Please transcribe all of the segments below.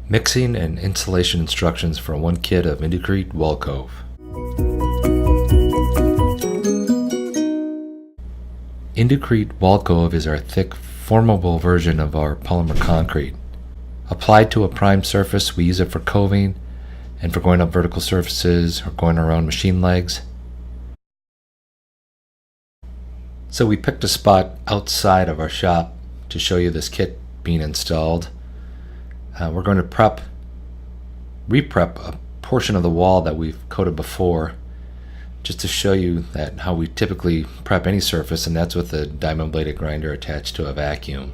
Mixing and installation instructions for one kit of Indu-Crete wall cove. Indue-Crete wall cove is our thick, formable version of our polymer concrete. Applied to a primed surface, we use it for coving and for going up vertical surfaces or going around machine legs. So we picked a spot outside of our shop to show you this kit being installed. We're going to re-prep a portion of the wall that we've coated before, just to show you that how we typically prep any surface, and that's with a diamond bladed grinder attached to a vacuum.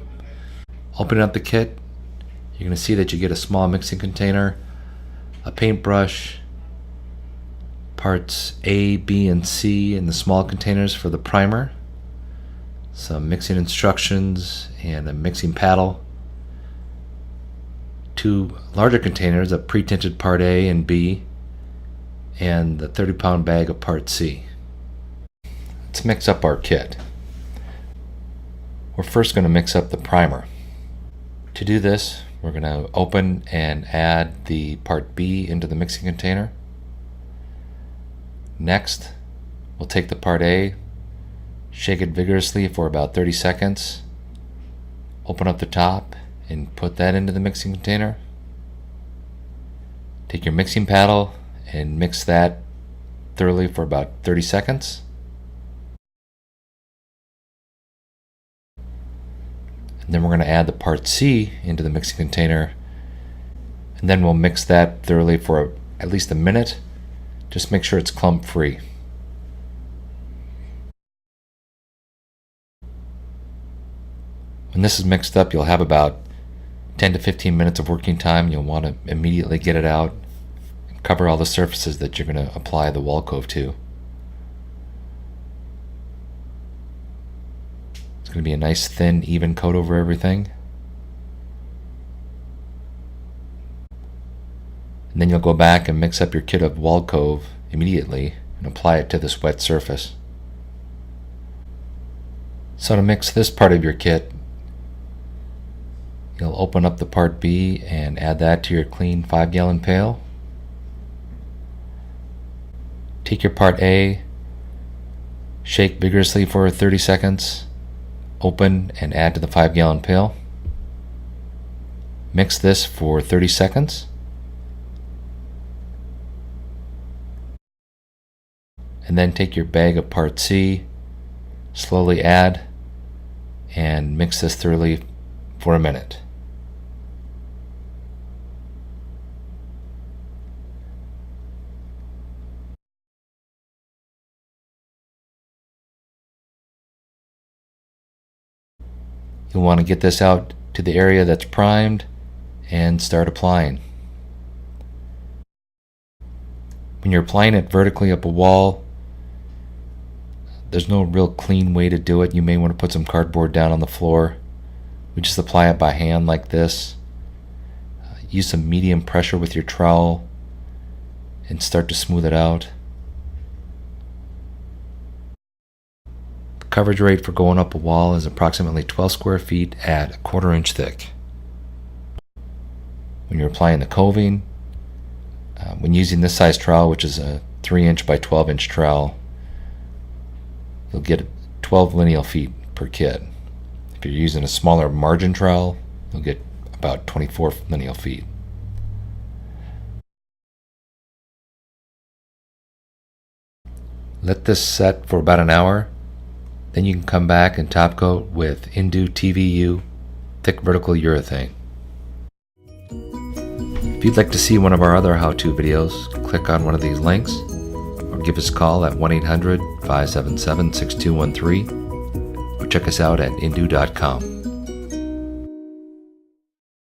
Opening up the kit, you're going to see that you get a small mixing container, a paintbrush, parts A, B, and C in the small containers for the primer, some mixing instructions, and a mixing paddle. Two larger containers of pre-tinted part A and B, and the 30-pound bag of part C. Let's mix up our kit. We're first going to mix up the primer. To do this, we're going to open and add the part B into the mixing container. Next, we'll take the part A, shake it vigorously for about 30 seconds, open up the top, and put that into the mixing container. Take your mixing paddle and mix that thoroughly for about 30 seconds. And then we're going to add the part C into the mixing container, and then we'll mix that thoroughly for at least a minute. Just make sure it's clump free. When this is mixed up, you'll have about 10 to 15 minutes of working time. You'll want to immediately get it out and cover all the surfaces that you're going to apply the wall cove to. It's going to be a nice thin, even coat over everything. And then you'll go back and mix up your kit of wall cove immediately and apply it to this wet surface. So to mix this part of your kit, you'll open up the part B and add that to your clean 5-gallon pail. Take your part A, shake vigorously for 30 seconds, open and add to the 5-gallon pail. Mix this for 30 seconds. And then take your bag of part C, slowly add, and mix this thoroughly for a minute. You'll want to get this out to the area that's primed and start applying. When you're applying it vertically up a wall, there's no real clean way to do it. You may want to put some cardboard down on the floor. We just apply it by hand like this. Use some medium pressure with your trowel and start to smooth it out. The coverage rate for going up a wall is approximately 12 square feet at 1/4 inch thick. When you're applying the coving, when using this size trowel, which is a 3-inch by 12-inch trowel, you'll get 12 lineal feet per kit. If you're using a smaller margin trowel, you'll get about 24 lineal feet. Let this set for about an hour. Then you can come back and top coat with Indue TVU thick vertical urethane. If you'd like to see one of our other how-to videos, click on one of these links or give us a call at 1-800-577-6213 or check us out at indue.com.